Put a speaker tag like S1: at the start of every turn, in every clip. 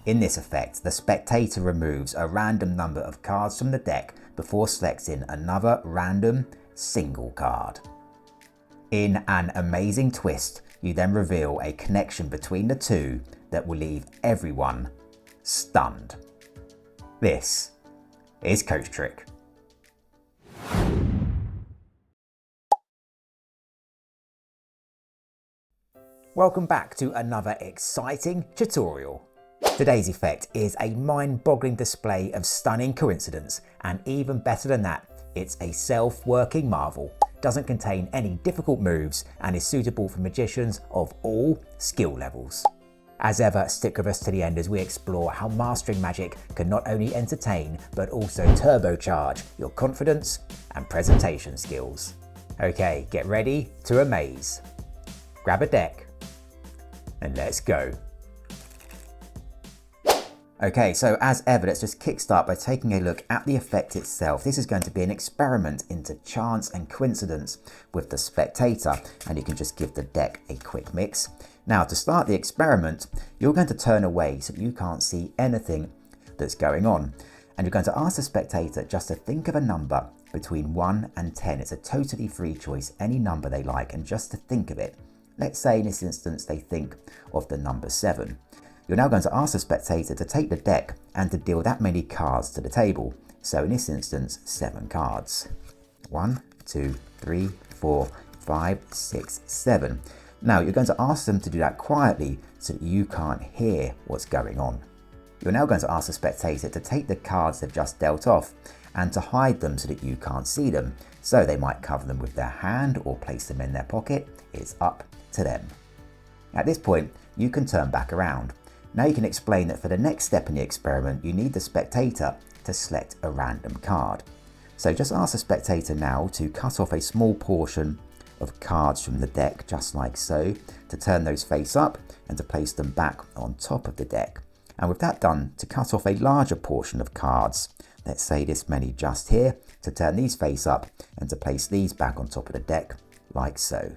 S1: In this effect, the spectator removes a random number of cards from the deck before selecting another random single card. In an amazing twist, you then reveal a connection between the two that will leave everyone stunned. This is CoachTrick. Welcome back to another exciting tutorial. Today's effect is a mind-boggling display of stunning coincidence, and even better than that, it's a self-working marvel, doesn't contain any difficult moves, and is suitable for magicians of all skill levels. As ever, stick with us to the end as we explore how mastering magic can not only entertain, but also turbocharge your confidence and presentation skills. Okay, get ready to amaze. Grab a deck, and let's go. Okay, so as ever, let's just kickstart by taking a look at the effect itself. This is going to be an experiment into chance and coincidence with the spectator, and you can just give the deck a quick mix. Now, to start the experiment, you're going to turn away so that you can't see anything that's going on. And you're going to ask the spectator just to think of a number between 1 and 10. It's a totally free choice, any number they like, and just to think of it. Let's say in this instance they think of the number 7. You're now going to ask the spectator to take the deck and to deal that many cards to the table. So in this instance, 7 cards. 1, 2, 3, 4, 5, 6, 7. Now you're going to ask them to do that quietly so that you can't hear what's going on. You're now going to ask the spectator to take the cards they've just dealt off and to hide them so that you can't see them. So they might cover them with their hand or place them in their pocket. It's up to them. At this point, you can turn back around. Now you can explain that for the next step in the experiment, you need the spectator to select a random card. So just ask the spectator now to cut off a small portion of cards from the deck, just like so, to turn those face up and to place them back on top of the deck. And with that done, to cut off a larger portion of cards, let's say this many just here, to turn these face up and to place these back on top of the deck, like so.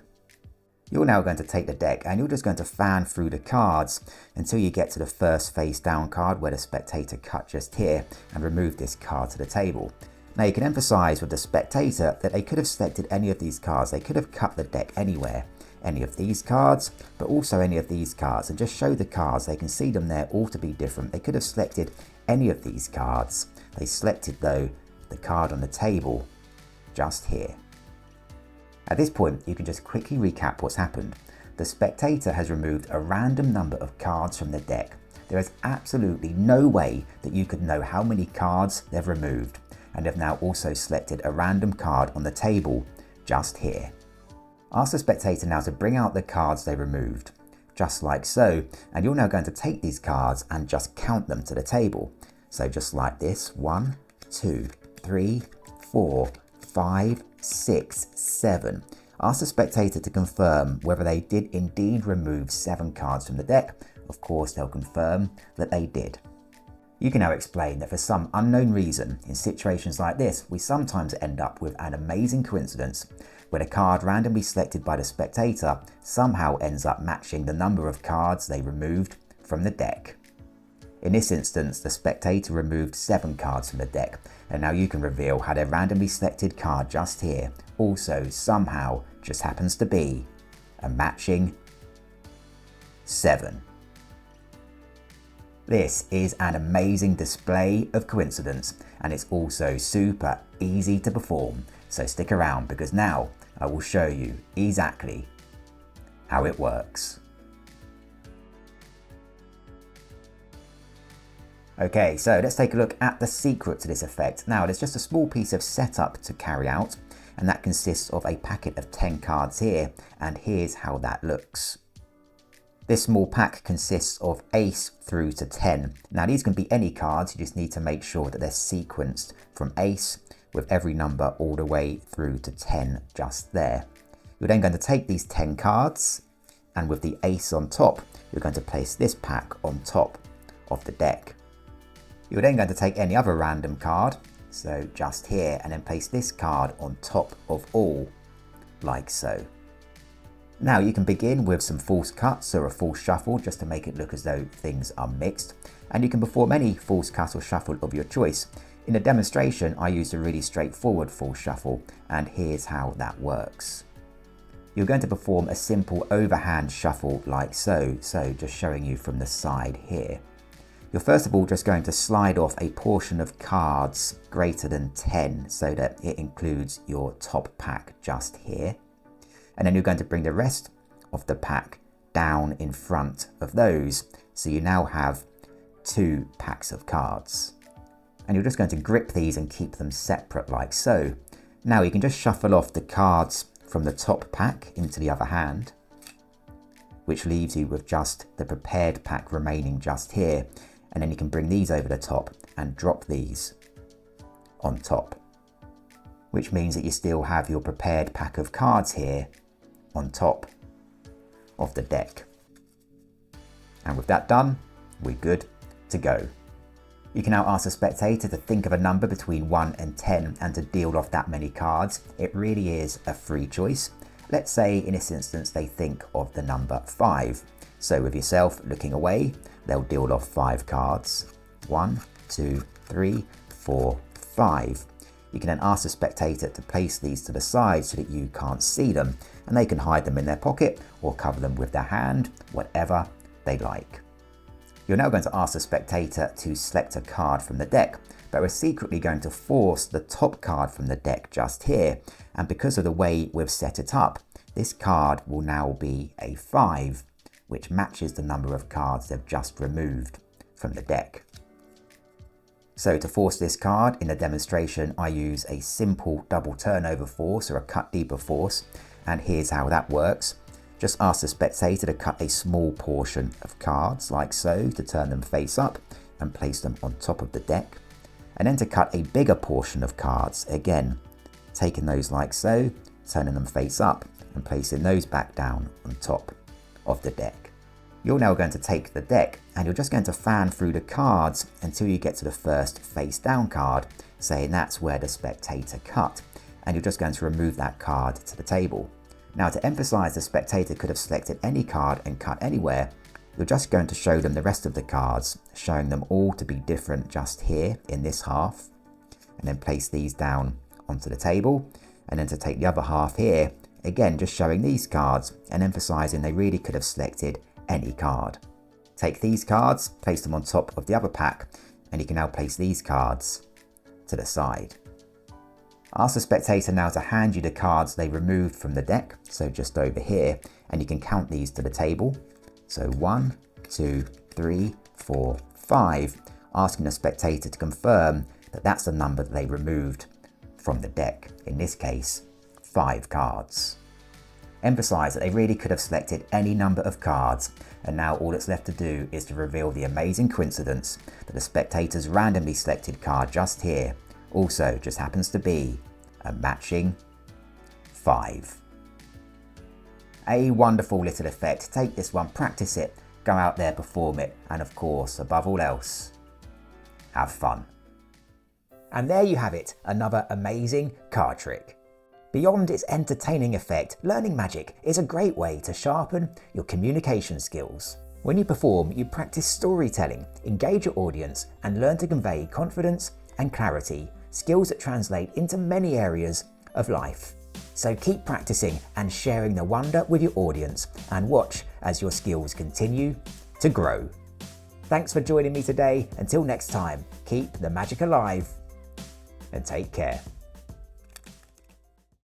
S1: You're now going to take the deck and you're just going to fan through the cards until you get to the first face down card where the spectator cut just here and remove this card to the table. Now you can emphasize with the spectator that they could have selected any of these cards. They could have cut the deck anywhere, any of these cards, but also any of these cards, and just show the cards. They can see them there all to be different. They could have selected any of these cards. They selected though the card on the table just here. At this point, you can just quickly recap what's happened. The spectator has removed a random number of cards from the deck. There is absolutely no way that you could know how many cards they've removed, and they've now also selected a random card on the table just here. Ask the spectator now to bring out the cards they removed, just like so, and you're now going to take these cards and just count them to the table. So just like this, 1, 2, 3, 4, 5, 6, 7. Ask the spectator to confirm whether they did indeed remove 7 cards from the deck. Of course, they'll confirm that they did. You can now explain that for some unknown reason, in situations like this, we sometimes end up with an amazing coincidence where the card randomly selected by the spectator somehow ends up matching the number of cards they removed from the deck. In this instance, the spectator removed 7 cards from the deck, and now you can reveal how their randomly selected card just here also somehow just happens to be a matching 7. This is an amazing display of coincidence, and it's also super easy to perform, so stick around because now I will show you exactly how it works. Okay, so let's take a look at the secret to this effect. Now, there's just a small piece of setup to carry out, and that consists of a packet of 10 cards here, and here's how that looks. This small pack consists of ace through to 10. Now, these can be any cards, you just need to make sure that they're sequenced from ace with every number all the way through to 10 just there. You're then going to take these 10 cards, and with the ace on top, you're going to place this pack on top of the deck. You're then going to take any other random card, so just here, and then place this card on top of all, like so. Now you can begin with some false cuts or a false shuffle just to make it look as though things are mixed, and you can perform any false cut or shuffle of your choice. In a demonstration I used a really straightforward false shuffle, and here's how that works. You're going to perform a simple overhand shuffle like so, just showing you from the side here. You're first of all just going to slide off a portion of cards greater than 10 so that it includes your top pack just here. And then you're going to bring the rest of the pack down in front of those. So you now have 2 packs of cards. And you're just going to grip these and keep them separate like so. Now you can just shuffle off the cards from the top pack into the other hand, which leaves you with just the prepared pack remaining just here. And then you can bring these over the top and drop these on top, which means that you still have your prepared pack of cards here on top of the deck. And with that done, we're good to go. You can now ask the spectator to think of a number between 1 and 10 and to deal off that many cards. It really is a free choice. Let's say in this instance they think of the number 5. So with yourself looking away, they'll deal off 5 cards. 1, 2, 3, 4, 5. You can then ask the spectator to place these to the side so that you can't see them, and they can hide them in their pocket or cover them with their hand, whatever they like. You're now going to ask the spectator to select a card from the deck, but we're secretly going to force the top card from the deck just here, and because of the way we've set it up, this card will now be a 5, which matches the number of cards they've just removed from the deck. So to force this card, in the demonstration I use a simple double turnover force or a cut deeper force, and here's how that works. Just ask the spectator to cut a small portion of cards like so to turn them face up and place them on top of the deck, and then to cut a bigger portion of cards, again taking those like so, turning them face up and placing those back down on top of the deck. You're now going to take the deck and you're just going to fan through the cards until you get to the first face down card, saying that's where the spectator cut, and you're just going to remove that card to the table. Now to emphasize the spectator could have selected any card and cut anywhere, you're just going to show them the rest of the cards, showing them all to be different just here in this half, and then place these down onto the table, and then to take the other half here, again just showing these cards and emphasizing they really could have selected any card. Take these cards, place them on top of the other pack, and you can now place these cards to the side. Ask the spectator now to hand you the cards they removed from the deck, so just over here, and you can count these to the table. So 1, 2, 3, 4, 5, asking the spectator to confirm that that's the number that they removed from the deck, in this case 5 cards. Emphasize that they really could have selected any number of cards, and now all that's left to do is to reveal the amazing coincidence that the spectator's randomly selected card just here also just happens to be a matching 5. A wonderful little effect. Take this one, practice it, go out there, perform it, and of course, above all else, have fun. And there you have it, another amazing card trick. Beyond its entertaining effect, learning magic is a great way to sharpen your communication skills. When you perform, you practice storytelling, engage your audience, and learn to convey confidence and clarity, skills that translate into many areas of life. So keep practicing and sharing the wonder with your audience, and watch as your skills continue to grow. Thanks for joining me today. Until next time, keep the magic alive and take care.